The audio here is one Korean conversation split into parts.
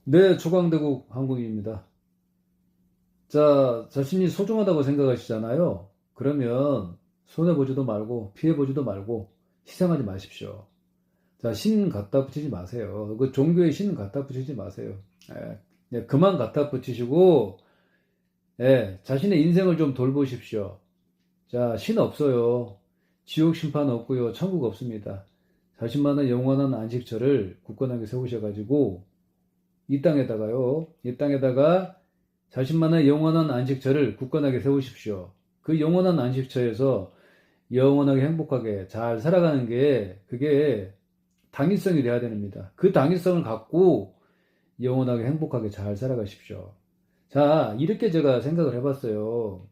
네, 조광대국 항공입니다. 자, 자신이 소중하다고 생각하시잖아요. 그러면 손해보지도 말고, 피해보지도 말고, 희생하지 마십시오. 자, 신 갖다 붙이지 마세요. 그 종교의 신 갖다 붙이지 마세요. 예, 그만 갖다 붙이시고, 자신의 인생을 좀 돌보십시오. 자, 신 없어요. 지옥 심판 없고요. 천국 없습니다. 자신만의 영원한 안식처를 굳건하게 세우셔가지고, 이 땅에다가 자신만의 영원한 안식처를 굳건하게 세우십시오. 그 영원한 안식처에서 영원하게 행복하게 잘 살아가는 게 그게 당위성이 돼야 됩니다. 그 당위성을 갖고 영원하게 행복하게 잘 살아가십시오. 자, 이렇게 제가 생각을 해봤어요.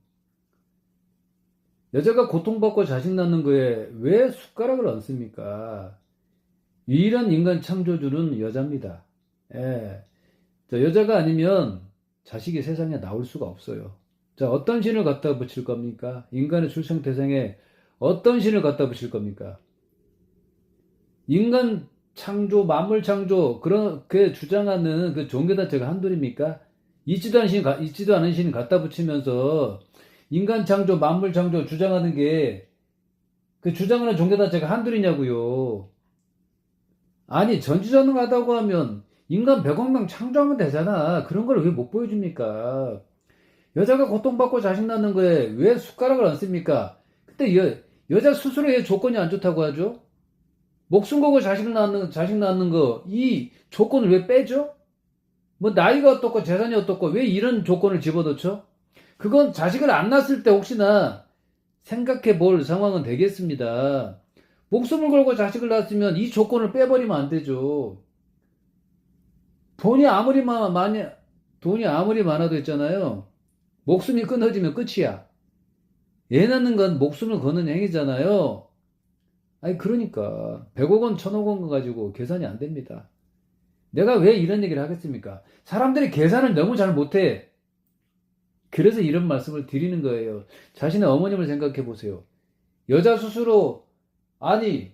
여자가 고통받고 자식 낳는 거에 왜 숟가락을 얹습니까? 유일한 인간 창조주는 여자입니다. 예. 자, 여자가 아니면 자식이 세상에 나올 수가 없어요. 자, 어떤 신을 갖다 붙일 겁니까? 인간의 출생 대상에 어떤 신을 갖다 붙일 겁니까? 인간 창조, 만물 창조, 그렇게 주장하는 그 종교단체가 한둘입니까? 있지도 않은 신 갖다 붙이면서 인간 창조, 만물 창조 주장하는 게 그 주장하는 종교단체가 한둘이냐고요. 아니, 전지전능하다고 하면 인간 100억 명 창조하면 되잖아. 그런 걸 왜 못 보여줍니까? 여자가 고통받고 자식 낳는 거에 왜 숟가락을 안 씁니까? 근데 여자 스스로의 조건이 안 좋다고 하죠? 목숨 걸고 자식 낳는 거, 이 조건을 왜 빼죠? 뭐, 나이가 어떻고, 재산이 어떻고, 왜 이런 조건을 집어넣죠? 그건 자식을 안 낳았을 때 혹시나 생각해 볼 상황은 되겠습니다. 목숨을 걸고 자식을 낳았으면 이 조건을 빼버리면 안 되죠. 돈이 아무리 돈이 아무리 많아도 있잖아요. 목숨이 끊어지면 끝이야. 애 낳는 건 목숨을 거는 행위잖아요. 아니, 그러니까 100억 원, 1000억 원 가지고 계산이 안 됩니다. 내가 왜 이런 얘기를 하겠습니까? 사람들이 계산을 너무 잘 못해. 그래서 이런 말씀을 드리는 거예요. 자신의 어머님을 생각해 보세요. 여자 스스로, 아니,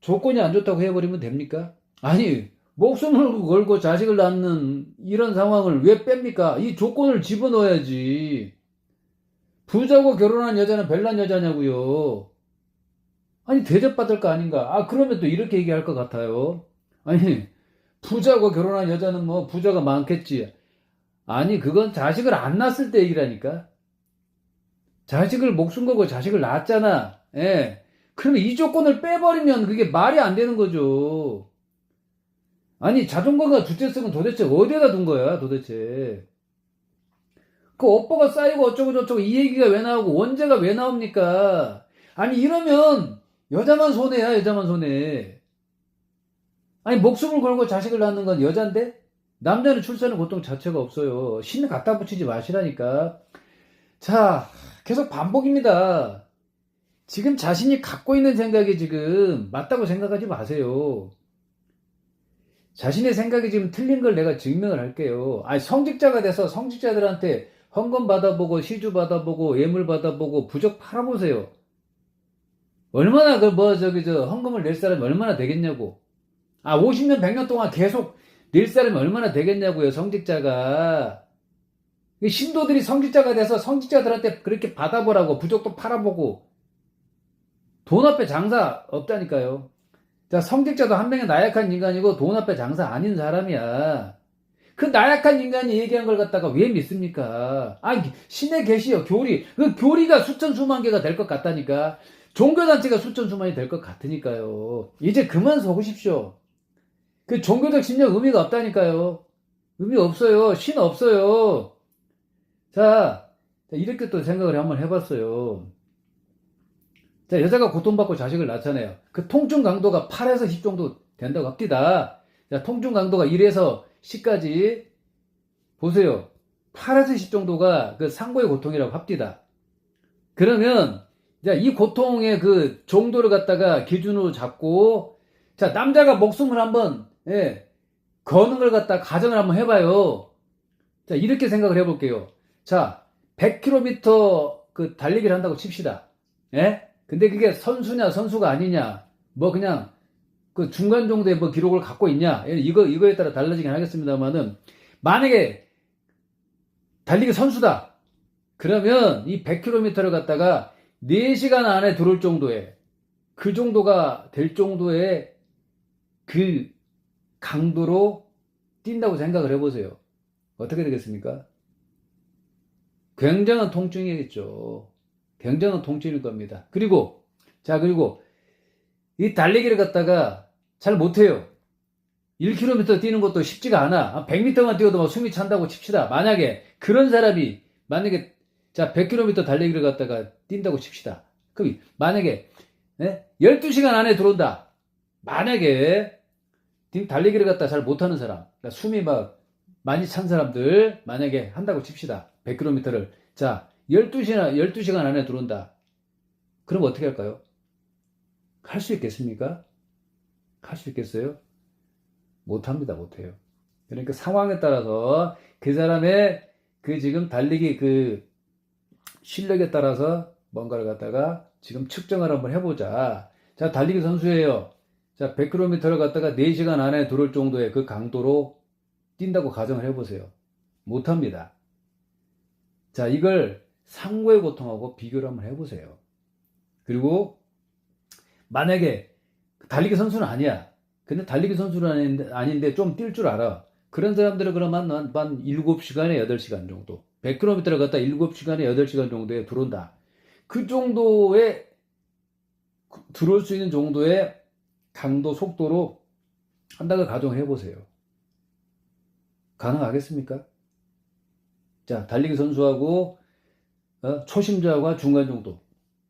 조건이 안 좋다고 해버리면 됩니까? 아니, 목숨을 걸고 자식을 낳는 이런 상황을 왜 뺍니까? 이 조건을 집어넣어야지. 부자고 결혼한 여자는 별난 여자냐고요. 아니, 대접받을 거 아닌가? 아, 그러면 또 이렇게 얘기할 것 같아요. 아니, 부자고 결혼한 여자는 뭐 부자가 많겠지. 아니, 그건 자식을 안 낳았을 때 얘기라니까. 자식을 목숨 걸고 자식을 낳았잖아. 예. 그러면 이 조건을 빼버리면 그게 말이 안 되는 거죠. 아니, 자존감과 주체성은 도대체 어디에다 둔 거야, 도대체. 그 오빠가 쌓이고 어쩌고저쩌고 이 얘기가 왜 나오고 원죄가 왜 나옵니까? 아니, 이러면 여자만 손해야, 여자만 손해. 아니, 목숨을 걸고 자식을 낳는 건 여잔데? 남자는 출산의 고통 자체가 없어요. 신 갖다 붙이지 마시라니까. 자, 계속 반복입니다. 지금 자신이 갖고 있는 생각이 지금 맞다고 생각하지 마세요. 자신의 생각이 지금 틀린 걸 내가 증명을 할게요. 아니, 성직자가 돼서 성직자들한테 헌금 받아보고, 시주 받아보고, 예물 받아보고, 부적 팔아보세요. 얼마나 헌금을 낼 사람이 얼마나 되겠냐고. 아, 50년, 100년 동안 계속 낼 사람이 얼마나 되겠냐고요, 성직자가. 신도들이 성직자가 돼서 성직자들한테 그렇게 받아보라고, 부적도 팔아보고, 돈 앞에 장사 없다니까요. 자, 성직자도 한 명의 나약한 인간이고 돈 앞에 장사 아닌 사람이야. 그 나약한 인간이 얘기한 걸 갖다가 왜 믿습니까? 아, 신의 계시요, 교리. 그 교리가 수천 수만 개가 될 것 같다니까. 종교단체가 수천 수만이 될 것 같으니까요. 이제 그만 속으십시오. 그 종교적 신념 의미가 없다니까요. 의미 없어요. 신 없어요. 자, 이렇게 또 생각을 한번 해봤어요. 자, 여자가 고통받고 자식을 낳잖아요. 그 통증 강도가 8에서 10 정도 된다고 합디다. 자, 통증 강도가 1에서 10까지 보세요. 8에서 10 정도가 그 상고의 고통이라고 합디다. 그러면 자, 이 고통의 그 정도를 갖다가 기준으로 잡고, 자, 남자가 목숨을 한번 거는 걸 갖다 가정을 한번 해봐요. 자, 이렇게 생각을 해볼게요. 자, 100km 그 달리기를 한다고 칩시다. 예? 근데 그게 선수냐 선수가 아니냐, 뭐 그냥 그 중간 정도의 뭐 기록을 갖고 있냐? 이거에 따라 달라지긴 하겠습니다만은, 만약에 달리기 선수다. 그러면 이 100km를 갖다가 4시간 안에 들어올 정도의, 그 정도가 될 정도의 그 강도로 뛴다고 생각을 해보세요. 어떻게 되겠습니까? 굉장한 통증이겠죠. 굉장한 통증일 겁니다. 그리고 이 달리기를 갖다가 잘 못해요. 1km 뛰는 것도 쉽지가 않아. 100m만 뛰어도 막 숨이 찬다고 칩시다. 만약에 그런 사람이, 자, 100km 달리기를 갖다가 뛴다고 칩시다. 그럼 만약에 12시간 안에 들어온다. 만약에 달리기를 갖다 잘 못하는 사람, 그러니까 숨이 막 많이 찬 사람들 만약에 한다고 칩시다. 100km를. 자, 12시간 안에 들어온다. 그럼 어떻게 할까요? 할 수 있겠습니까? 할 수 있겠어요? 못합니다. 못해요. 그러니까 상황에 따라서 그 사람의 그 지금 달리기 그 실력에 따라서 뭔가를 갖다가 지금 측정을 한번 해보자. 자, 달리기 선수예요. 자, 100km를 갖다가 4시간 안에 들어올 정도의 그 강도로 뛴다고 가정을 해보세요. 못합니다. 자, 이걸 상고의 고통하고 비교를 한번 해보세요. 그리고 만약에 달리기 선수는 아니야. 근데 달리기 선수는 아닌데 좀 뛸 줄 알아. 그런 사람들은 그러면 한 7시간에 8시간 정도. 100km를 갖다 7시간에 8시간 정도에 들어온다. 그 정도의, 들어올 수 있는 정도의 강도, 속도로 한다고 가정해 보세요. 가능하겠습니까? 자, 달리기 선수하고 초심자와 중간 정도.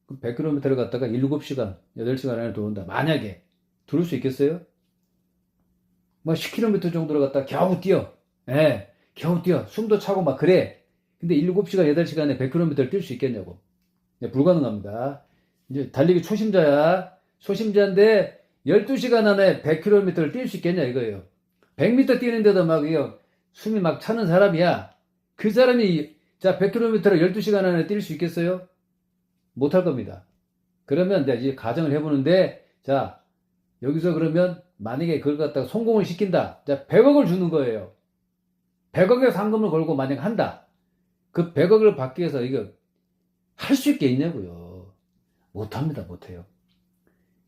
100km를 갖다가 7시간, 8시간 안에 들어온다. 만약에 들어올 수 있겠어요? 뭐 10km 정도를 갖다 겨우 뛰어. 예, 겨우 뛰어. 숨도 차고 막 그래. 근데 7시간, 8시간에 100km를 뛸 수 있겠냐고. 네, 불가능합니다. 이제 달리기 초심자야. 초심자인데 12시간 안에 100km를 뛸 수 있겠냐 이거예요. 100m 뛰는데도 막 숨이 막 차는 사람이야. 그 사람이 자 100km를 12시간 안에 뛸 수 있겠어요? 못할 겁니다. 그러면 이제 가정을 해보는데, 자, 여기서 그러면 만약에 그걸 갖다가 성공을 시킨다. 자, 100억을 주는 거예요. 100억의 상금을 걸고 만약 한다. 그 100억을 받기 위해서 이거 할 수 있게 있냐고요. 못합니다. 못해요.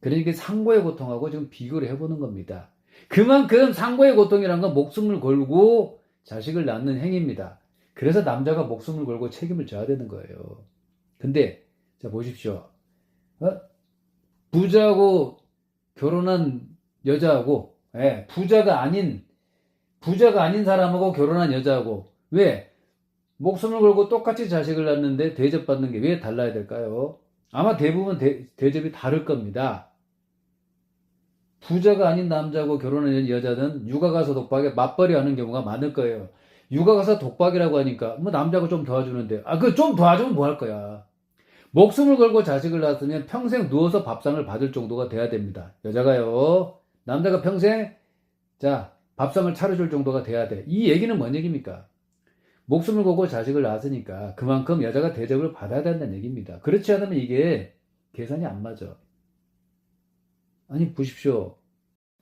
그러니까 상고의 고통하고 지금 비교를 해보는 겁니다. 그만큼 상고의 고통이란 건 목숨을 걸고 자식을 낳는 행위입니다. 그래서 남자가 목숨을 걸고 책임을 져야 되는 거예요. 근데 자 보십시오. 부자하고 결혼한 여자하고, 부자가 아닌 사람하고 결혼한 여자하고, 왜? 목숨을 걸고 똑같이 자식을 낳는데 대접받는 게 왜 달라야 될까요? 아마 대부분 대접이 다를 겁니다. 부자가 아닌 남자하고 결혼한 여자는 육아가서 독박에 맞벌이 하는 경우가 많을 거예요. 육아가서 독박이라고 하니까 뭐 남자가 좀 도와주는데, 그 좀 도와주면 뭐 할 거야? 목숨을 걸고 자식을 낳았으면 평생 누워서 밥상을 받을 정도가 돼야 됩니다. 여자가요. 남자가 평생 자 밥상을 차려줄 정도가 돼야 돼. 이 얘기는 뭔 얘기입니까? 목숨을 걸고 자식을 낳았으니까 그만큼 여자가 대접을 받아야 된다는 얘기입니다. 그렇지 않으면 이게 계산이 안 맞아. 아니 보십시오.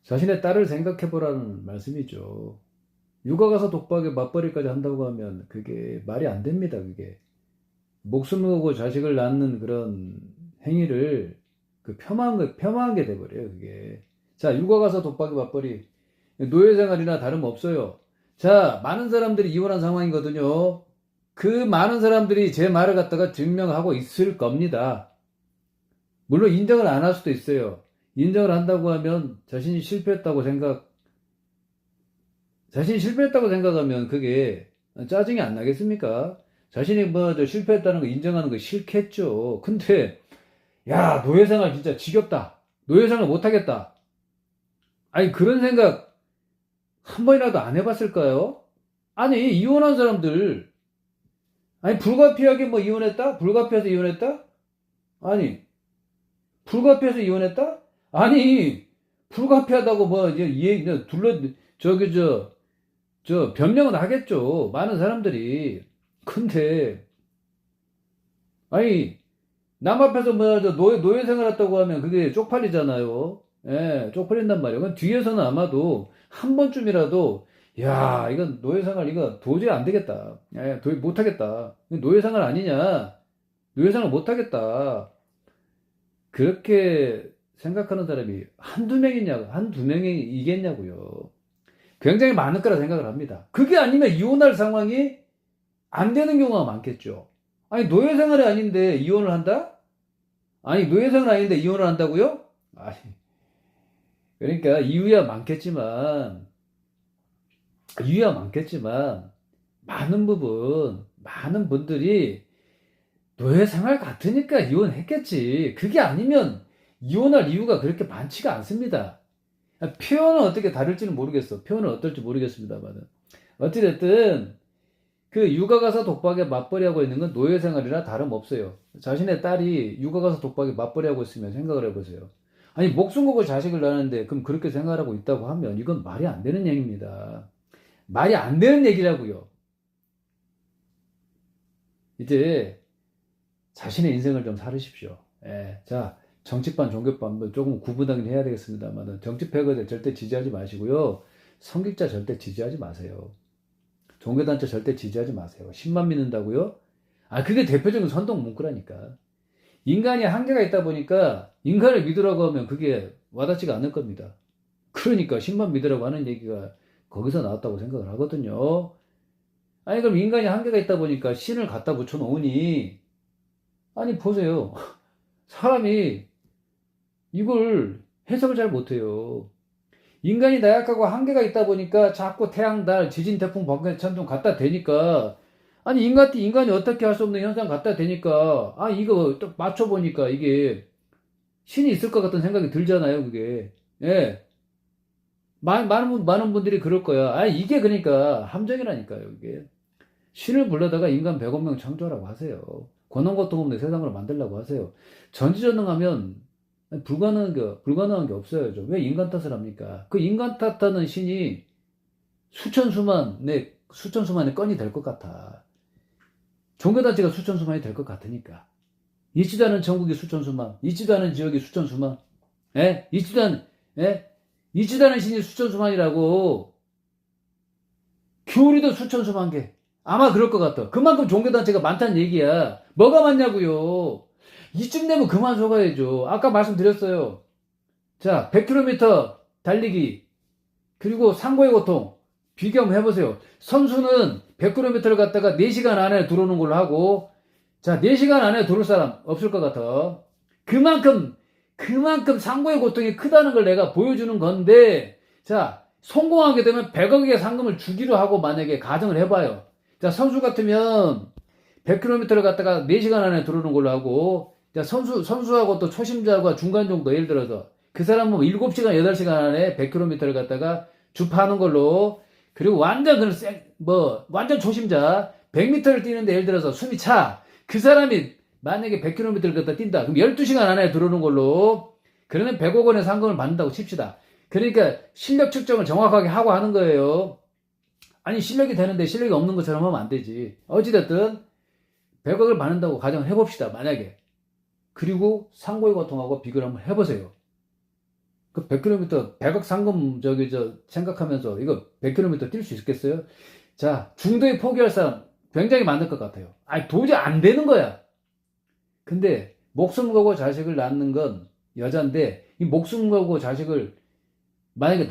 자신의 딸을 생각해 보라는 말씀이죠. 육아 가서 독박에 맞벌이까지 한다고 하면 그게 말이 안 됩니다. 그게 목숨을 걸고 자식을 낳는 그런 행위를 폄하한 게 돼버려요. 그게. 자, 육아 가서 독박에 맞벌이, 노예생활이나 다름없어요. 자, 많은 사람들이 이혼한 상황이거든요. 그 많은 사람들이 제 말을 갖다가 증명하고 있을 겁니다. 물론 인정을 안 할 수도 있어요. 인정을 한다고 하면 자신이 실패했다고 생각하면 그게 짜증이 안 나겠습니까? 자신이 실패했다는 거 인정하는 거 싫겠죠. 근데 야, 노예생활 진짜 지겹다. 노예생활 못하겠다. 아니 그런 생각 한 번이라도 안 해봤을까요? 아니 이혼한 사람들, 아니 불가피하게 이혼했다? 불가피해서 이혼했다? 아니 불가피해서 이혼했다? 아니 불가피하다고 이제 변명은 하겠죠. 많은 사람들이. 근데 아니 남 앞에서 노예 생활 했다고 하면 그게 쪽팔리잖아요. 예, 쪽팔린단 말이에요. 그럼 뒤에서는 아마도 한 번쯤이라도, 야, 이건 노예생활, 이거 도저히 안 되겠다. 예, 도저히 못하겠다. 노예생활 아니냐? 노예생활 못하겠다. 그렇게 생각하는 사람이 한두 명이냐고, 한두 명이겠냐고요. 굉장히 많을 거라 생각을 합니다. 그게 아니면 이혼할 상황이 안 되는 경우가 많겠죠. 아니, 노예생활이 아닌데 이혼을 한다? 아니, 노예생활 아닌데 이혼을 한다고요? 아니, 그러니까 이유야 많겠지만, 많은 분들이 노예생활 같으니까 이혼했겠지. 그게 아니면 이혼할 이유가 그렇게 많지가 않습니다. 표현은 어떻게 다를지는 모르겠어. 표현은 어떨지 모르겠습니다만. 어찌됐든, 그 육아가사 독박에 맞벌이하고 있는 건 노예생활이나 다름없어요. 자신의 딸이 육아가사 독박에 맞벌이하고 있으면 생각을 해보세요. 아니, 목숨 걸고 자식을 낳는데, 그럼 그렇게 생각하고 있다고 하면 이건 말이 안 되는 얘기입니다. 말이 안 되는 얘기라고요. 이제 자신의 인생을 좀 살으십시오. 예. 자, 정치반, 종교반 조금 구분하긴 해야 되겠습니다만, 정치 패거들 절대 지지하지 마시고요. 성직자 절대 지지하지 마세요. 종교단체 절대 지지하지 마세요. 10만 믿는다고요? 아, 그게 대표적인 선동 문구라니까. 인간이 한계가 있다 보니까 인간을 믿으라고 하면 그게 와닿지가 않을 겁니다. 그러니까 10만 믿으라고 하는 얘기가 거기서 나왔다고 생각을 하거든요. 아니, 그럼 인간이 한계가 있다 보니까 신을 갖다 붙여 놓으니, 아니, 보세요. 사람이 이걸 해석을 잘 못해요. 인간이 나약하고 한계가 있다 보니까 자꾸 태양, 달, 지진, 태풍, 번개, 천둥 갖다 대니까, 아니, 인간이 어떻게 할 수 없는 현상 갖다 대니까, 아, 이거 딱 맞춰보니까 이게 신이 있을 것 같은 생각이 들잖아요, 그게. 예. 많은 분들이 그럴 거야. 아, 이게 그러니까 함정이라니까요, 이게. 신을 불러다가 인간 100억 명 창조하라고 하세요. 고난 고통 없는 세상을 만들라고 하세요. 전지전능하면 불가능한 게 없어요. 왜 인간 탓을 합니까? 그 인간 탓하는 신이 수천수만의 건이 될 것 같아. 종교단체가 수천수만이 될 것 같으니까. 있지도 않은 전국이 수천수만, 있지도 않은 지역이 수천수만, 예? 있지도 않은 신이 수천수만이라고. 교리도 수천수만 개. 아마 그럴 것 같아. 그만큼 종교단체가 많다는 얘기야. 뭐가 많냐고요. 이쯤 되면 그만 속아야죠. 아까 말씀드렸어요. 자, 100km 달리기, 그리고 상고의 고통, 비교 한번 해보세요. 선수는 100km를 갔다가 4시간 안에 들어오는 걸로 하고, 자, 4시간 안에 들어올 사람 없을 것 같아. 그만큼 상고의 고통이 크다는 걸 내가 보여주는 건데, 자, 성공하게 되면 100억의 상금을 주기로 하고 만약에 가정을 해봐요. 자, 선수 같으면 100km를 갔다가 4시간 안에 들어오는 걸로 하고, 자, 선수하고 또 초심자하고 중간 정도, 예를 들어서 그 사람은 7시간, 8시간 안에 100km를 갔다가 주파하는 걸로, 그리고 완전 초심자 100m를 뛰는데 예를 들어서 숨이 차. 그 사람이 만약에 100km를 갖다 뛴다. 그럼 12시간 안에 들어오는 걸로, 그러면 100억 원의 상금을 받는다고 칩시다. 그러니까 실력 측정을 정확하게 하고 하는 거예요. 아니, 실력이 되는데 실력이 없는 것처럼 하면 안 되지. 어찌됐든 100억을 받는다고 가정을 해봅시다. 만약에. 그리고 상고의 고통하고 비교를 한번 해보세요. 그 100km, 100억 상금 생각하면서 이거 100km 뛸 수 있겠어요? 자, 중도에 포기할 사람 굉장히 많을 것 같아요. 아니, 도저히 안 되는 거야. 근데 목숨 걸고 자식을 낳는 건 여잔데, 이 목숨 걸고 자식을 만약에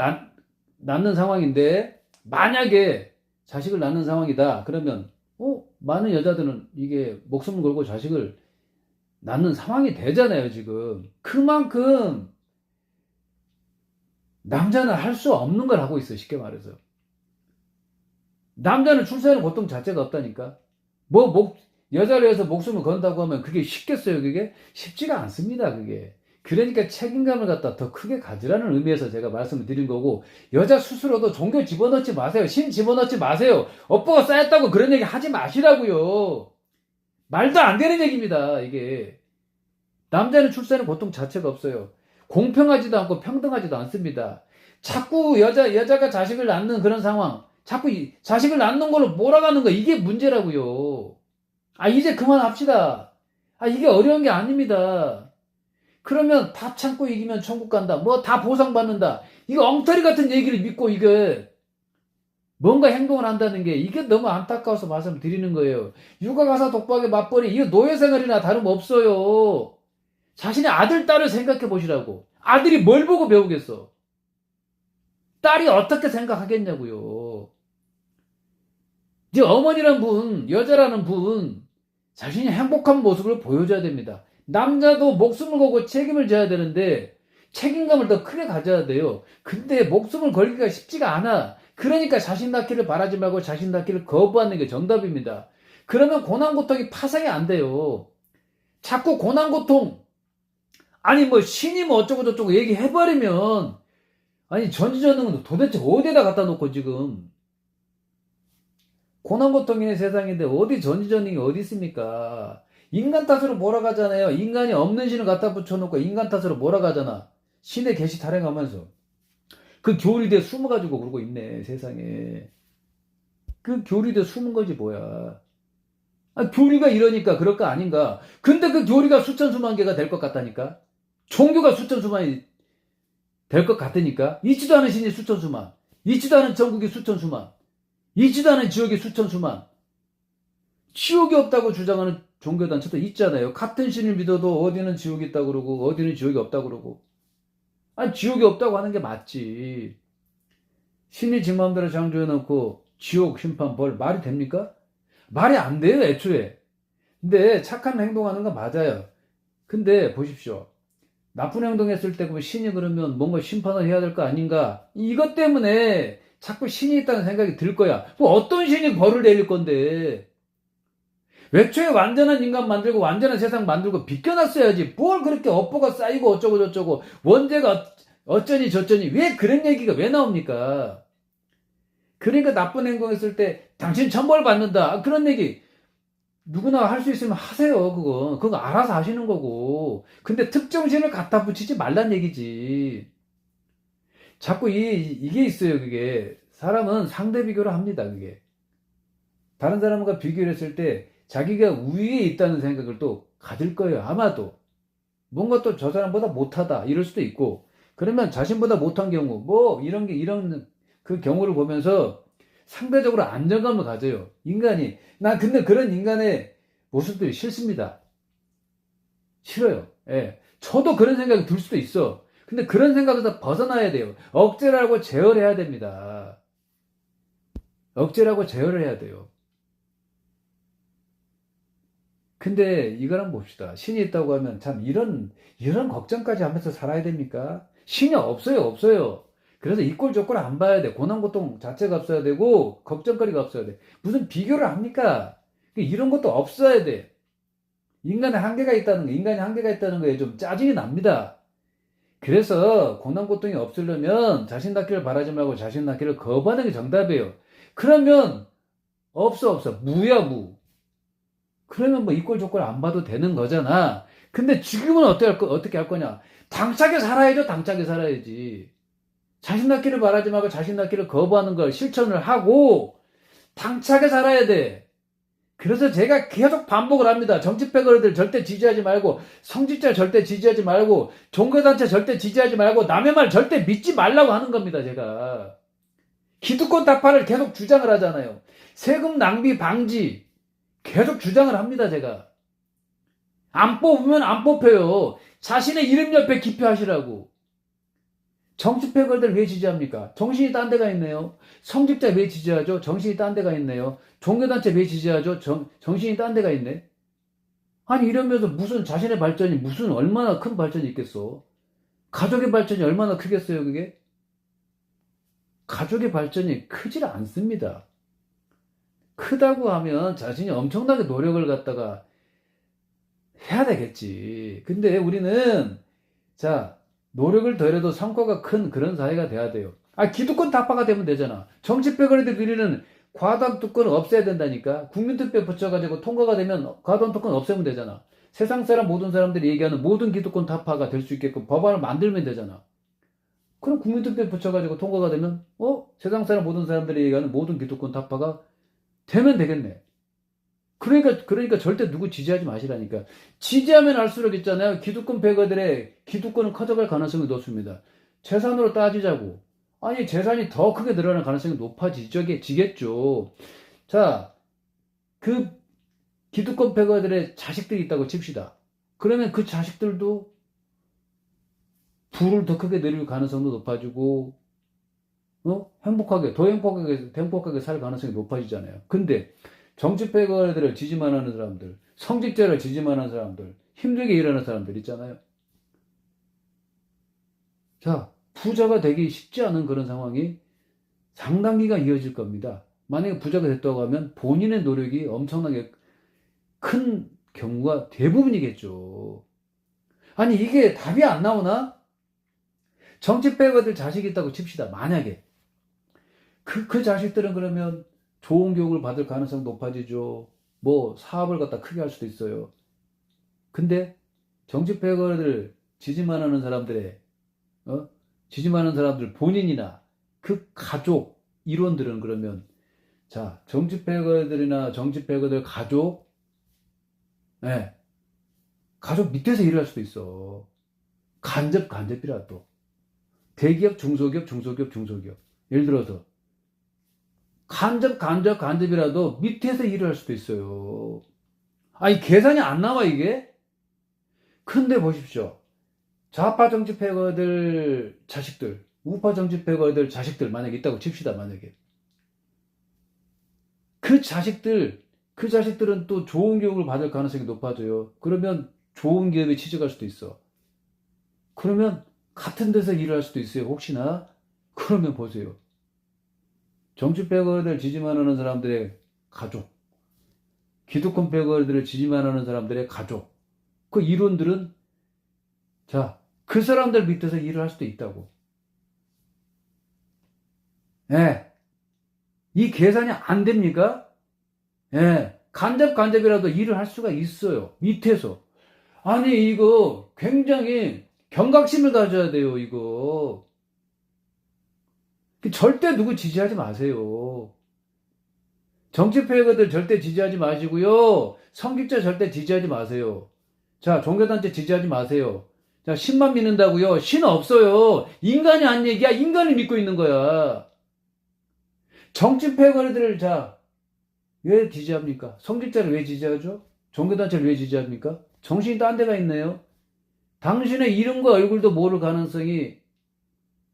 낳는 상황인데, 만약에 자식을 낳는 상황이다. 그러면 많은 여자들은 이게 목숨을 걸고 자식을 낳는 상황이 되잖아요, 지금. 그만큼 남자는 할 수 없는 걸 하고 있어요, 쉽게 말해서. 남자는 출산의 고통 자체가 없다니까. 여자를 위해서 목숨을 건다고 하면 그게 쉽겠어요, 그게? 쉽지가 않습니다, 그게. 그러니까 책임감을 갖다 더 크게 가지라는 의미에서 제가 말씀을 드린 거고, 여자 스스로도 종교 집어넣지 마세요. 신 집어넣지 마세요. 업보가 쌓였다고 그런 얘기 하지 마시라고요. 말도 안 되는 얘기입니다, 이게. 남자는 출산의 고통 자체가 없어요. 공평하지도 않고 평등하지도 않습니다. 자꾸 여자가 자식을 낳는 그런 상황, 자꾸 자식을 낳는 걸로 몰아가는 거, 이게 문제라고요. 아, 이제 그만합시다. 아, 이게 어려운 게 아닙니다. 그러면 다 참고 이기면 천국 간다. 뭐 다 보상받는다. 이거 엉터리 같은 얘기를 믿고 이게 뭔가 행동을 한다는 게 이게 너무 안타까워서 말씀드리는 거예요. 육아가사 독박의 맞벌이 이거 노예생활이나 다름없어요. 자신의 아들, 딸을 생각해 보시라고. 아들이 뭘 보고 배우겠어? 딸이 어떻게 생각하겠냐고요. 이제 어머니란 분, 여자라는 분, 자신이 행복한 모습을 보여줘야 됩니다. 남자도 목숨을 걸고 책임을 져야 되는데 책임감을 더 크게 가져야 돼요. 근데 목숨을 걸기가 쉽지가 않아. 그러니까 자신 낳기를 바라지 말고 자신 낳기를 거부하는 게 정답입니다. 그러면 고난고통이 파생이 안 돼요. 자꾸 고난고통, 아니 뭐 신이 뭐 어쩌고 저쩌고 얘기해버리면, 아니 전지전능은 도대체 어디에다 갖다 놓고 지금 고난고통의 세상인데 어디 전지전능이 어디 있습니까? 인간 탓으로 몰아가잖아요. 인간이 없는 신을 갖다 붙여놓고 인간 탓으로 몰아가잖아. 신의 계시 타령하면서 그 교리대 숨어가지고 그러고 있네 세상에. 그 교리대 숨은 거지 뭐야. 아, 교리가 이러니까 그럴 거 아닌가. 근데 그 교리가 수천 수만 개가 될 것 같다니까. 종교가 수천 수만이 될 것 같으니까. 있지도 않은 신이 수천 수만, 있지도 않은 전국이 수천 수만, 있지도 않은 지역이 수천 수만. 지옥이 없다고 주장하는 종교단체도 있잖아요. 같은 신을 믿어도 어디는 지옥이 있다고 그러고 어디는 지옥이 없다고 그러고. 아니 지옥이 없다고 하는 게 맞지. 신이 지 마음대로 창조해놓고 지옥, 심판, 벌 말이 됩니까? 말이 안 돼요 애초에. 근데 착한 행동하는 거 맞아요. 근데 보십시오. 나쁜 행동했을 때 그 신이 그러면 뭔가 심판을 해야 될 거 아닌가? 이것 때문에 자꾸 신이 있다는 생각이 들 거야. 뭐 어떤 신이 벌을 내릴 건데. 애초에 완전한 인간 만들고 완전한 세상 만들고 비껴놨어야지. 뭘 그렇게 업보가 쌓이고 어쩌고 저쩌고 원죄가 어쩌니 저쩌니 왜 그런 얘기가 왜 나옵니까? 그러니까 나쁜 행동했을 때 당신 천벌 받는다. 그런 얘기 누구나 할 수 있으면 하세요. 그거 알아서 하시는 거고. 근데 특정 신을 갖다 붙이지 말란 얘기지. 자꾸 이게 있어요. 그게 사람은 상대 비교를 합니다. 그게 다른 사람과 비교를 했을 때 자기가 우위에 있다는 생각을 또 가질 거예요. 아마도 뭔가 또 저 사람보다 못하다 이럴 수도 있고. 그러면 자신보다 못한 경우 뭐 이런 그 경우를 보면서 상대적으로 안정감을 가져요. 인간이. 난 근데 그런 인간의 모습들이 싫습니다. 싫어요. 예. 저도 그런 생각이 들 수도 있어. 근데 그런 생각에서 벗어나야 돼요. 억제라고 제어해야 됩니다. 억제라고 제어를 해야 돼요. 근데 이거랑 봅시다. 신이 있다고 하면 참 이런 걱정까지 하면서 살아야 됩니까? 신이 없어요, 없어요. 그래서 이꼴 저꼴 안 봐야 돼. 고난고통 자체가 없어야 되고, 걱정거리가 없어야 돼. 무슨 비교를 합니까? 이런 것도 없어야 돼. 인간의 한계가 있다는 거, 인간이 한계가 있다는 거에 좀 짜증이 납니다. 그래서 고난고통이 없으려면 자신 낳기를 바라지 말고 자신 낳기를 거부하는 게 정답이에요. 그러면 없어. 무야, 무. 그러면 뭐 이꼴 저꼴 안 봐도 되는 거잖아. 근데 지금은 어떻게 할 거냐? 당차게 살아야죠, 당차게 살아야지. 자신 낳기를 바라지 말고 자신 낳기를 거부하는 걸 실천을 하고, 당차게 살아야 돼. 그래서 제가 계속 반복을 합니다. 정치 패거리들 절대 지지하지 말고, 성직자 절대 지지하지 말고, 종교단체 절대 지지하지 말고, 남의 말 절대 믿지 말라고 하는 겁니다, 제가. 기득권 타파를 계속 주장을 하잖아요. 세금 낭비 방지, 계속 주장을 합니다, 제가. 안 뽑으면 안 뽑혀요. 자신의 이름 옆에 기표하시라고. 정치 패거리들 왜 지지합니까? 정신이 딴 데가 있네요. 성직자 왜 지지하죠? 정신이 딴 데가 있네요. 종교단체 왜 지지하죠? 정신이 딴 데가 있네. 아니 이러면서 무슨 자신의 발전이 무슨 얼마나 큰 발전이 있겠어. 가족의 발전이 얼마나 크겠어요 그게? 가족의 발전이 크질 않습니다. 크다고 하면 자신이 엄청나게 노력을 갖다가 해야 되겠지. 근데 우리는 자 노력을 더해도 성과가 큰 그런 사회가 돼야 돼요. 아 기득권 타파가 되면 되잖아. 정치 패거리들 우리는 과도한 특권을 없애야 된다니까. 국민투표 붙여가지고 통과가 되면 과도한 특권 없애면 되잖아. 세상 사람 모든 사람들이 얘기하는 모든 기득권 타파가 될 수 있게끔 법안을 만들면 되잖아. 그럼 국민투표 붙여가지고 통과가 되면 세상 사람 모든 사람들이 얘기하는 모든 기득권 타파가 되면 되겠네. 그러니까 절대 누구 지지하지 마시라니까. 지지하면 할수록 있잖아요. 기득권 패거들의 기득권은 커져갈 가능성이 높습니다. 재산으로 따지자고. 아니, 재산이 더 크게 늘어날 가능성이 높아지겠죠. 자, 그 기득권 패거들의 자식들이 있다고 칩시다. 그러면 그 자식들도 부를 더 크게 늘릴 가능성도 높아지고, 행복하게 살 가능성이 높아지잖아요. 근데 정치 패거들을 지지만 하는 사람들, 성직자를 지지만 하는 사람들, 힘들게 일하는 사람들 있잖아요. 자, 부자가 되기 쉽지 않은 그런 상황이 상당 기간 이어질 겁니다. 만약에 부자가 됐다고 하면 본인의 노력이 엄청나게 큰 경우가 대부분이겠죠. 아니, 이게 답이 안 나오나? 정치 패거들 자식이 있다고 칩시다. 만약에. 그 자식들은 그러면 좋은 교육을 받을 가능성 높아지죠. 뭐 사업을 갖다 크게 할 수도 있어요. 근데 정치 패거들 지지만 하는 사람들의 지지만 하는 사람들 본인이나 그 가족 일원들은 그러면 자, 정치 패거들이나 정치 패거들 가족 가족 밑에서 일을 할 수도 있어. 간접이라도. 대기업, 중소기업. 예를 들어서 간접이라도 밑에서 일을 할 수도 있어요. 아니, 계산이 안 나와, 이게? 근데 보십시오. 좌파 정치 패거들 자식들, 우파 정치 패거들 자식들 만약에 있다고 칩시다, 만약에. 그 자식들은 또 좋은 교육을 받을 가능성이 높아져요. 그러면 좋은 기업에 취직할 수도 있어. 그러면 같은 데서 일을 할 수도 있어요, 혹시나. 그러면 보세요. 정치 패거들 지지만 하는 사람들의 가족, 기득권 패거들을 지지만 하는 사람들의 가족, 그 이론들은 자, 그 사람들 밑에서 일을 할 수도 있다고. 이 계산이 안 됩니까? 간접이라도 일을 할 수가 있어요. 밑에서. 아니, 이거 굉장히 경각심을 가져야 돼요, 이거. 절대 누구 지지하지 마세요. 정치 패거들 절대 지지하지 마시고요. 성직자 절대 지지하지 마세요. 자, 종교단체 지지하지 마세요. 자, 신만 믿는다고요? 신 없어요. 인간이 한 얘기야. 인간을 믿고 있는 거야. 정치 패거들을 자, 왜 지지합니까? 성직자를 왜 지지하죠? 종교단체를 왜 지지합니까? 정신이 딴 데가 있네요. 당신의 이름과 얼굴도 모를 가능성이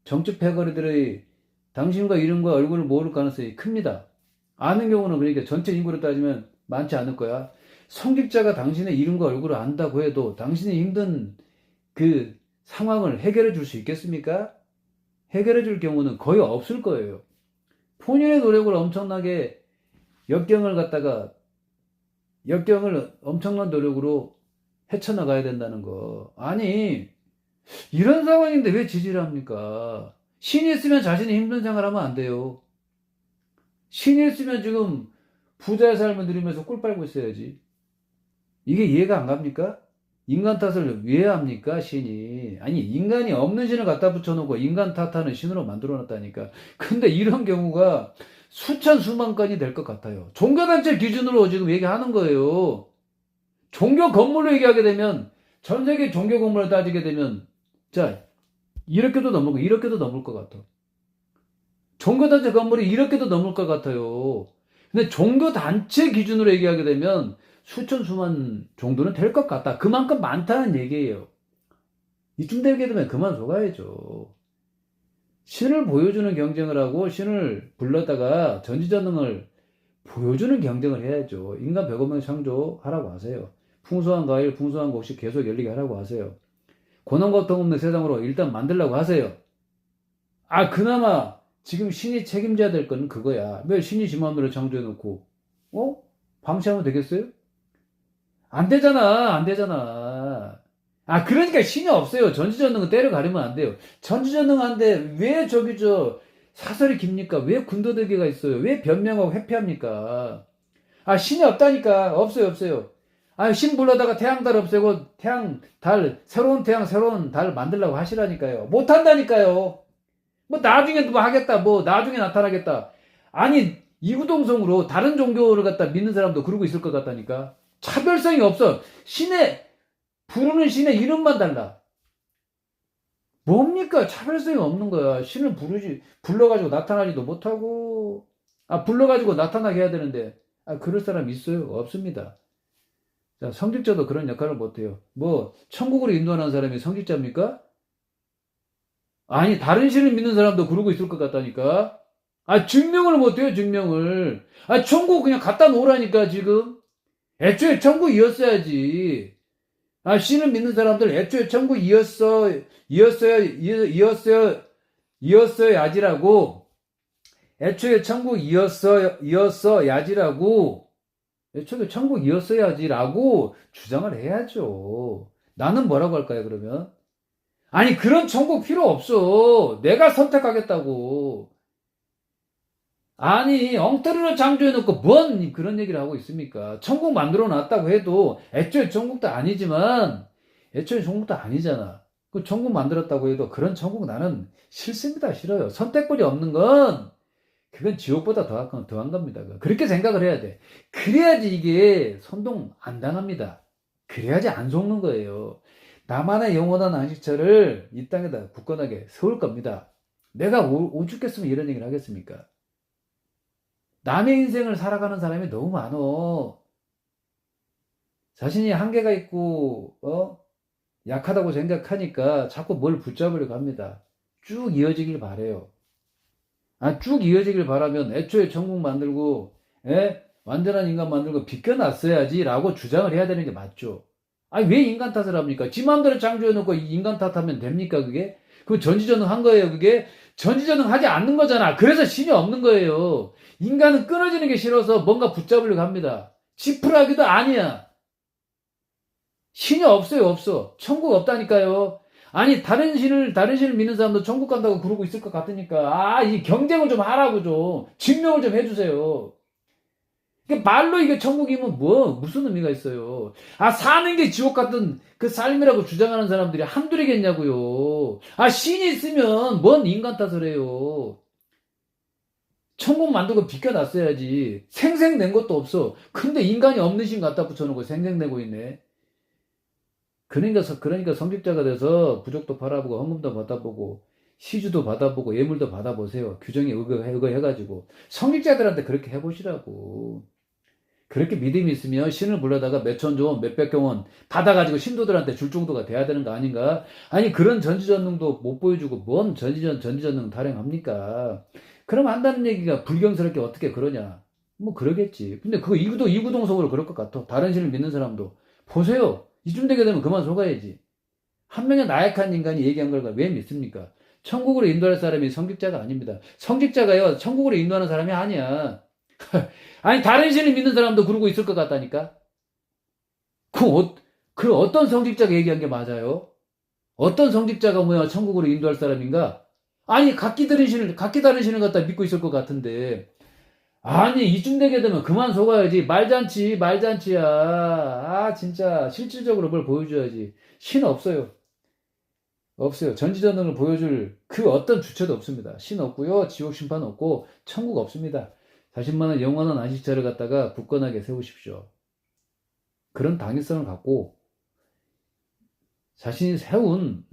정치 패거들의 당신과 이름과 얼굴을 모를 가능성이 큽니다. 아는 경우는 그러니까 전체 인구로 따지면 많지 않을 거야. 성직자가 당신의 이름과 얼굴을 안다고 해도 당신이 힘든 그 상황을 해결해 줄 수 있겠습니까? 해결해 줄 경우는 거의 없을 거예요. 본인의 노력을 엄청나게 역경을 엄청난 노력으로 헤쳐나가야 된다는 거. 아니, 이런 상황인데 왜 지지를 합니까? 신이 있으면 자신이 힘든 생활하면 안 돼요. 신이 있으면 지금 부자의 삶을 누리면서 꿀 빨고 있어야지. 이게 이해가 안 갑니까? 인간 탓을 왜 합니까, 신이? 아니, 인간이 없는 신을 갖다 붙여놓고 인간 탓하는 신으로 만들어놨다니까. 근데 이런 경우가 수천, 수만 건이 될 것 같아요. 종교단체 기준으로 지금 얘기하는 거예요. 종교 건물로 얘기하게 되면, 전 세계 종교 건물을 따지게 되면, 자, 이렇게도 넘을 것 같아. 종교단체 건물이 이렇게도 넘을 것 같아요. 근데 종교단체 기준으로 얘기하게 되면 수천 수만 정도는 될 것 같다. 그만큼 많다는 얘기예요. 이쯤 되게 되면 그만 속아야죠. 신을 보여주는 경쟁을 하고 신을 불렀다가 전지전능을 보여주는 경쟁을 해야죠. 인간 105명 창조하라고 하세요. 풍성한 과일, 풍성한 곡식 계속 열리게 하라고 하세요. 고난고통 없는 세상으로 일단 만들라고 하세요. 그나마 지금 신이 책임져야 될 건 그거야. 왜 신이 지 마음대로 창조해놓고 방치하면 되겠어요? 안 되잖아. 그러니까 신이 없어요. 전지전능은 때려가리면 안 돼요. 전지전능한데 왜 사설이 깁니까? 왜 군더더기가 있어요? 왜 변명하고 회피합니까? 신이 없다니까. 없어요. 신 불러다가 태양, 달 없애고 새로운 태양, 새로운 달 만들려고 하시라니까요. 못한다니까요. 나중에 나타나겠다. 아니, 이구동성으로 다른 종교를 갖다 믿는 사람도 그러고 있을 것 같다니까. 차별성이 없어. 부르는 신의 이름만 달라. 뭡니까? 차별성이 없는 거야. 신을 불러가지고 나타나지도 못하고, 불러가지고 나타나게 해야 되는데, 그럴 사람 있어요? 없습니다. 자, 성직자도 그런 역할을 못해요. 천국으로 인도하는 사람이 성직자입니까? 아니, 다른 신을 믿는 사람도 그러고 있을 것 같다니까? 증명을 못해요, 증명을. 천국 그냥 갖다 놓으라니까, 지금. 애초에 천국이었어야지. 신을 믿는 사람들 애초에 이었어야지라고. 애초에 천국이었어야지라고. 애초에 천국이었어야지라고 주장을 해야죠. 나는 뭐라고 할까요, 그러면? 그런 천국 필요 없어. 내가 선택하겠다고. 엉터리로 창조해놓고 뭔 그런 얘기를 하고 있습니까? 천국 만들어 놨다고 해도 애초에 천국도 아니지만, 애초에 천국도 아니잖아. 그 천국 만들었다고 해도 그런 천국 나는 싫습니다. 싫어요. 선택권이 없는 건 그건 지옥보다 더한 겁니다. 그렇게 생각을 해야 돼. 그래야지 이게 선동 안 당합니다. 그래야지 안 속는 거예요. 나만의 영원한 안식처를 이 땅에다 굳건하게 세울 겁니다. 내가 오죽겠으면 이런 얘기를 하겠습니까? 남의 인생을 살아가는 사람이 너무 많어. 자신이 한계가 있고 약하다고 생각하니까 자꾸 뭘 붙잡으려고 합니다. 쭉 이어지길 바래요. 쭉 이어지길 바라면 애초에 천국 만들고 완전한 인간 만들고 비껴놨어야지 라고 주장을 해야 되는 게 맞죠. 왜 인간 탓을 합니까? 지 마음대로 창조해놓고 인간 탓하면 됩니까, 그게? 그 전지전능한 거예요, 그게? 전지전능하지 않는 거잖아. 그래서 신이 없는 거예요. 인간은 끊어지는 게 싫어서 뭔가 붙잡으려고 합니다. 지푸라기도 아니야. 신이 없어요, 없어. 천국 없다니까요. 다른 신을 믿는 사람도 천국 간다고 그러고 있을 것 같으니까, 이 경쟁을 좀 하라고 좀, 증명을 좀 해주세요. 말로 이게 천국이면 무슨 의미가 있어요? 사는 게 지옥 같은 그 삶이라고 주장하는 사람들이 한둘이겠냐고요. 신이 있으면 뭔 인간 탓을 해요. 천국 만들고 비껴놨어야지. 생생낸 것도 없어. 근데 인간이 없는 신 갖다 붙여놓고 생생내고 있네. 그러니까 성직자가 돼서 부적도 바라보고 헌금도 받아보고 시주도 받아보고 예물도 받아보세요. 규정에 의거해가지고 성직자들한테 그렇게 해보시라고. 그렇게 믿음이 있으면 신을 불러다가 몇천 종, 몇백 경원 받아가지고 신도들한테 줄 정도가 돼야 되는 거 아닌가? 그런 전지전능도 못 보여주고 뭔 전지전능 타령합니까? 그럼 한다는 얘기가 불경스럽게 어떻게 그러냐? 그러겠지. 근데 그거 이구동성으로 그럴 것 같아. 다른 신을 믿는 사람도. 보세요. 이쯤 되게 되면 그만 속아야지. 한 명의 나약한 인간이 얘기한 걸 왜 믿습니까? 천국으로 인도할 사람이 성직자가 아닙니다. 성직자가요, 천국으로 인도하는 사람이 아니야. 다른 신을 믿는 사람도 그러고 있을 것 같다니까? 그 어떤 성직자가 얘기한 게 맞아요? 어떤 성직자가 천국으로 인도할 사람인가? 각기 다른 신을 갖다 믿고 있을 것 같은데. 이쯤 되게 되면 그만 속아야지. 말잔치야. 진짜, 실질적으로 뭘 보여줘야지. 신 없어요. 없어요. 전지전능을 보여줄 그 어떤 주체도 없습니다. 신 없고요. 지옥 심판 없고, 천국 없습니다. 자신만의 영원한 안식처를 갖다가 굳건하게 세우십시오. 그런 당위성을 갖고 자신이 세운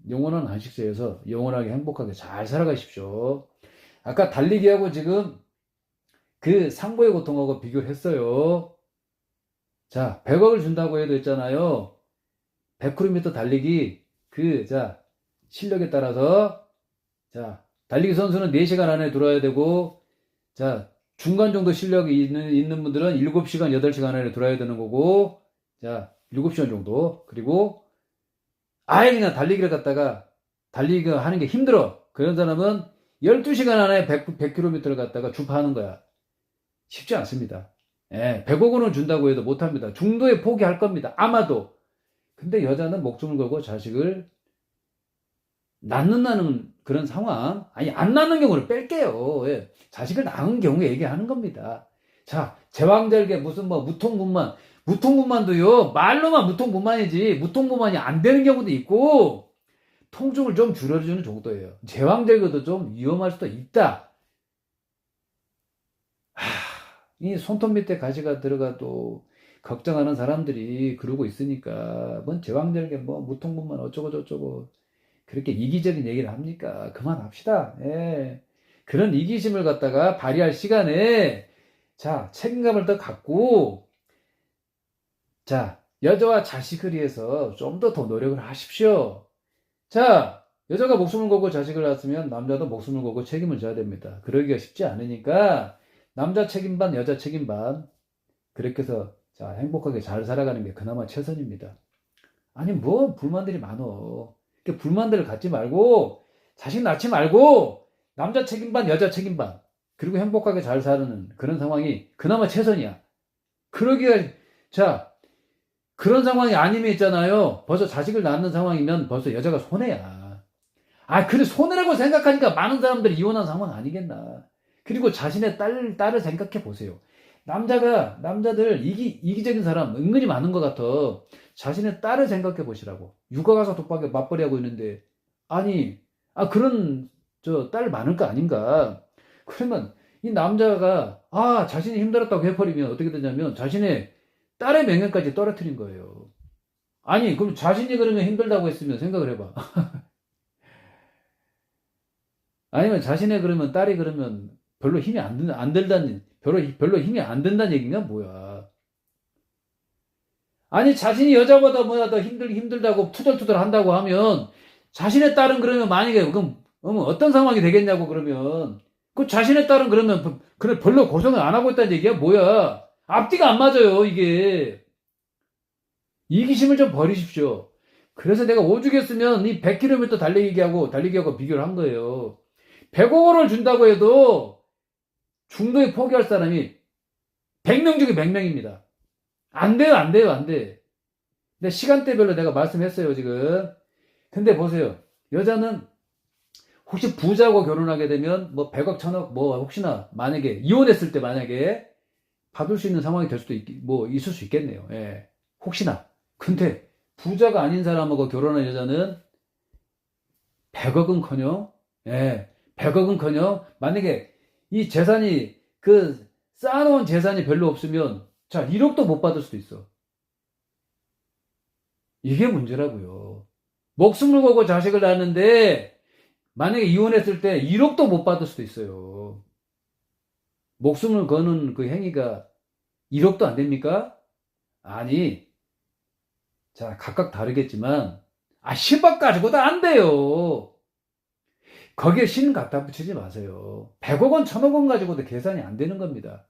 영원한 안식처에서 영원하게 행복하게 잘 살아가십시오. 아까 달리기하고 지금 그 상보의 고통하고 비교를 했어요. 자, 100억을 준다고 해도 있잖아요. 100km 달리기 실력에 따라서 달리기 선수는 4시간 안에 들어와야 되고 중간 정도 실력이 있는 분들은 7시간, 8시간 안에 들어와야 되는 거고 7시간 정도. 그리고 그냥 달리기를 갖다가 달리기 하는 게 힘들어. 그런 사람은 12시간 안에 100km를 갖다가 주파하는 거야. 쉽지 않습니다. 100억 원을 준다고 해도 못합니다. 중도에 포기할 겁니다. 아마도. 근데 여자는 목숨을 걸고 자식을 낳는다는 그런 상황, 안 낳는 경우를 뺄게요. 자식을 낳은 경우에 얘기하는 겁니다. 제왕절개 무슨 무통분만도요, 말로만 무통분만이지, 무통분만이 안 되는 경우도 있고, 통증을 좀 줄여주는 정도예요. 제왕절개도 좀 위험할 수도 있다. 이 손톱 밑에 가시가 들어가도 걱정하는 사람들이 그러고 있으니까 뭔 제왕절개 뭐 무통분만 어쩌고 저쩌고 그렇게 이기적인 얘기를 합니까? 그만합시다. 예. 그런 이기심을 갖다가 발휘할 시간에 자 책임감을 더 갖고 자 여자와 자식을 위해서 좀 더 노력을 하십시오. 자 여자가 목숨을 걸고 자식을 낳았으면 남자도 목숨을 걸고 책임을 져야 됩니다. 그러기가 쉽지 않으니까 남자 책임 반 여자 책임 반 그렇게 해서 자 행복하게 잘 살아가는 게 그나마 최선입니다. 아니 뭐 불만들이 많어. 불만들을 갖지 말고 자식 낳지 말고 남자 책임 반 여자 책임 반 그리고 행복하게 잘 사는 그런 상황이 그나마 최선이야. 그러기가 자 그런 상황이 아니면 있잖아요. 벌써 자식을 낳는 상황이면 벌써 여자가 손해야. 아 그래 손해라고 생각하니까 많은 사람들이 이혼한 상황 아니겠나. 그리고 자신의 딸을 생각해 보세요. 남자들 이기적인 사람 은근히 많은 것 같아. 자신의 딸을 생각해 보시라고. 육아 가서 독박에 맞벌이 하고 있는데, 아니, 그런, 딸 많을 거 아닌가. 그러면, 이 남자가, 자신이 힘들었다고 해버리면 어떻게 되냐면, 자신의 딸의 명예까지 떨어뜨린 거예요. 아니, 그럼 자신이 그러면 힘들다고 했으면 생각을 해봐. 아니면 자신의 그러면 딸이 그러면 별로 힘이 안 들다는, 별로 힘이 안 든다는 얘기가 뭐야. 아니, 자신이 여자보다 뭐야 더 힘들다고 투덜투덜 한다고 하면, 자신의 딸은 그러면 만약에, 그럼, 어떤 상황이 되겠냐고 그러면, 그 자신의 딸은 그러면, 그래, 별로 고생을 안 하고 있다는 얘기야? 뭐야? 앞뒤가 안 맞아요, 이게. 이기심을 좀 버리십시오. 그래서 내가 오죽했으면 이 100km 달리기하고 비교를 한 거예요. 100억 원을 준다고 해도 중도에 포기할 사람이 100명 중에 100명입니다. 안 돼요, 안 돼요, 안 돼. 근데 시간대별로 내가 말씀했어요, 지금. 근데 보세요. 여자는 혹시 부자고 결혼하게 되면 뭐 100억, 1000억, 뭐 혹시나 만약에 이혼했을 때 만약에 받을 수 있는 상황이 될 수도 있을 수 있겠네요. 예. 혹시나. 근데 부자가 아닌 사람하고 결혼한 여자는 100억은커녕, 예. 100억은커녕 만약에 이 재산이 쌓아놓은 재산이 별로 없으면 자 1억도 못 받을 수도 있어. 이게 문제라고요. 목숨을 걸고 자식을 낳았는데 만약에 이혼했을 때 1억도 못 받을 수도 있어요. 목숨을 거는 그 행위가 1억도 안 됩니까? 아니, 자 각각 다르겠지만 10억 가지고도 안 돼요. 거기에 신 갖다 붙이지 마세요. 100억 원, 1000억 원 가지고도 계산이 안 되는 겁니다.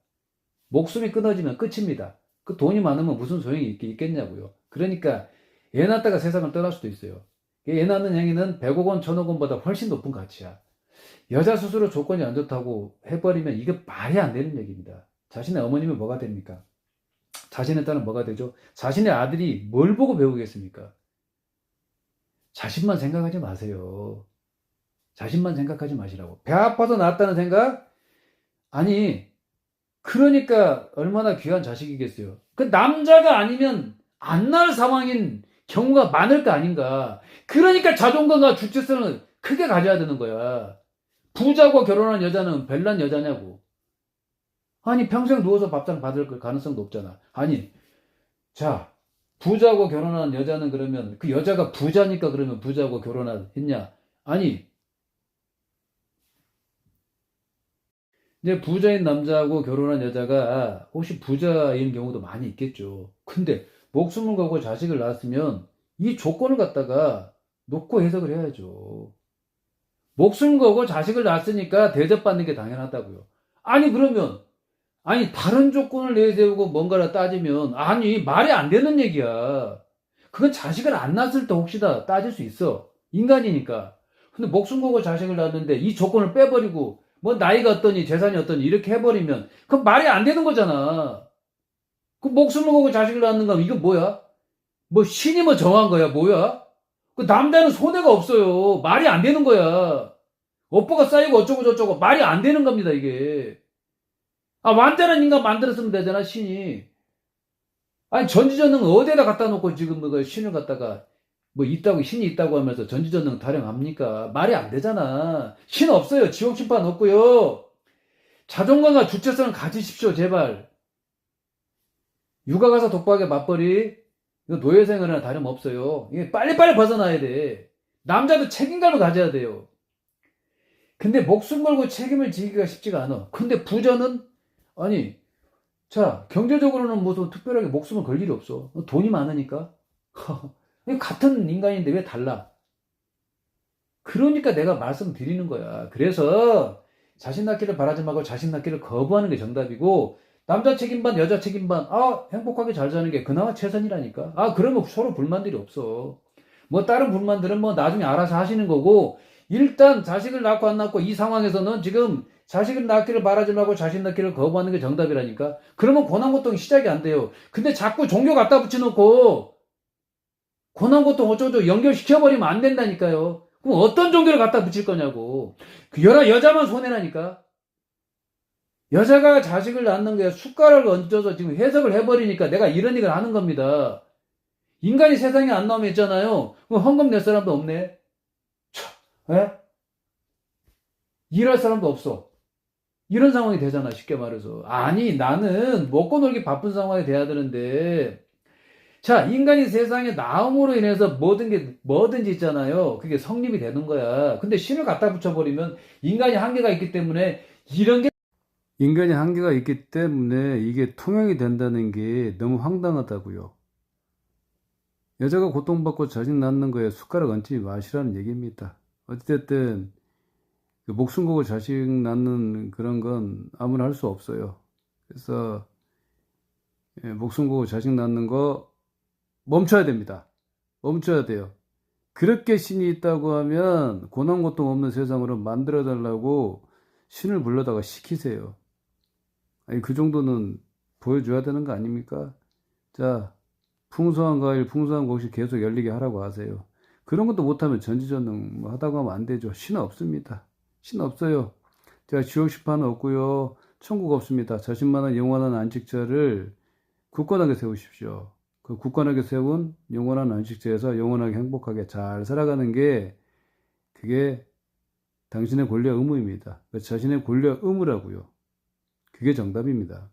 목숨이 끊어지면 끝입니다. 그 돈이 많으면 무슨 소용이 있겠냐고요. 그러니까 애 낳다가 세상을 떠날 수도 있어요. 애 낳는 행위는 100억 원, 1000억 원보다 훨씬 높은 가치야. 여자 스스로 조건이 안 좋다고 해버리면 이게 말이 안 되는 얘기입니다. 자신의 어머님은 뭐가 됩니까? 자신의 딸은 뭐가 되죠? 자신의 아들이 뭘 보고 배우겠습니까? 자신만 생각하지 마세요. 자신만 생각하지 마시라고. 배 아파서 낳았다는 생각? 아니, 그러니까 얼마나 귀한 자식이겠어요. 그 남자가 아니면 안 낳을 상황인 경우가 많을 거 아닌가. 그러니까 자존감과 주체성을 크게 가져야 되는 거야. 부자고 결혼한 여자는 별난 여자냐고. 아니 평생 누워서 밥상 받을 가능성도 없잖아. 아니 자 부자고 결혼한 여자는 그러면 그 여자가 부자니까 그러면 부자고 결혼했냐. 아니 이제 부자인 남자하고 결혼한 여자가 혹시 부자인 경우도 많이 있겠죠. 근데 목숨을 걸고 자식을 낳았으면 이 조건을 갖다가 놓고 해석을 해야죠. 목숨 걸고 자식을 낳았으니까 대접받는 게 당연하다고요. 아니 그러면 아니 다른 조건을 내세우고 뭔가를 따지면 아니 말이 안 되는 얘기야. 그건 자식을 안 낳았을 때 혹시나 따질 수 있어. 인간이니까. 근데 목숨 걸고 자식을 낳았는데 이 조건을 빼버리고 뭐 나이가 어떠니 재산이 어떠니 이렇게 해버리면 그건 말이 안 되는 거잖아. 그 목숨을 걸고 자식을 낳는 건 이거 뭐야? 뭐 신이 뭐 정한 거야 뭐야? 그 남자는 손해가 없어요. 말이 안 되는 거야. 업보가 쌓이고 어쩌고 저쩌고 말이 안 되는 겁니다 이게. 완전한 인간 만들었으면 되잖아 신이. 아니 전지전능 어디에다 갖다 놓고 지금 그 신을 갖다가 뭐 있다고 신이 있다고 하면서 전지전능 타령합니까? 말이 안 되잖아. 신 없어요. 지옥 심판 없고요. 자존감과 주체성을 가지십시오, 제발. 육아 가사 독박의 맞벌이, 이거 노예생활이나 다름없어요. 이게 빨리빨리 벗어나야 돼. 남자도 책임감을 가져야 돼요. 근데 목숨 걸고 책임을 지기가 쉽지가 않아. 근데 부자는, 아니, 자, 경제적으로는 뭐 특별하게 목숨을 걸 일이 없어. 돈이 많으니까. 같은 인간인데 왜 달라? 그러니까 내가 말씀드리는 거야. 그래서 자신 낳기를 바라지 말고 자신 낳기를 거부하는 게 정답이고, 남자 책임반, 여자 책임반, 행복하게 잘 사는 게 그나마 최선이라니까. 그러면 서로 불만들이 없어. 뭐 다른 불만들은 뭐 나중에 알아서 하시는 거고, 일단 자식을 낳고 안 낳고 이 상황에서는 지금 자식을 낳기를 바라지 말고 자식 낳기를 거부하는 게 정답이라니까. 그러면 고난고통이 시작이 안 돼요. 근데 자꾸 종교 갖다 붙여놓고 고난고통 어쩌고저쩌고 연결시켜버리면 안 된다니까요. 그럼 어떤 종교를 갖다 붙일 거냐고. 여자만 손해라니까. 여자가 자식을 낳는 게 숟가락을 얹어서 지금 해석을 해버리니까 내가 이런 얘기를 하는 겁니다. 인간이 세상에 안 나오면 있잖아요. 그럼 헌금 낼 사람도 없네. 에? 일할 사람도 없어. 이런 상황이 되잖아, 쉽게 말해서. 아니, 나는 먹고 놀기 바쁜 상황이 돼야 되는데, 자, 인간이 세상에 나옴으로 인해서 뭐든지 있잖아요. 그게 성립이 되는 거야. 근데 신을 갖다 붙여버리면 인간이 한계가 있기 때문에 이런 게 인간이 한계가 있기 때문에 이게 통용이 된다는 게 너무 황당하다고요. 여자가 고통받고 자식 낳는 거에 숟가락 얹지 마시라는 얘기입니다. 어쨌든 목숨 걸고 자식 낳는 그런 건 아무나 할 수 없어요. 그래서 목숨 걸고 자식 낳는 거 멈춰야 됩니다. 멈춰야 돼요. 그렇게 신이 있다고 하면 고난 고통 없는 세상으로 만들어 달라고 신을 불러다가 시키세요. 아니, 그 정도는 보여줘야 되는 거 아닙니까? 자, 풍성한 가을, 풍성한 곡식 계속 열리게 하라고 하세요. 그런 것도 못하면 전지전능 뭐 하다고 하면 안 되죠. 신 없습니다. 신 없어요. 제가 지옥 심판은 없고요. 천국 없습니다. 자신만한 영원한 안식처를 굳건하게 세우십시오. 그 굳건하게 세운 영원한 안식처에서 영원하게 행복하게 잘 살아가는 게 그게 당신의 권리와 의무입니다. 자신의 권리와 의무라고요. 그게 정답입니다.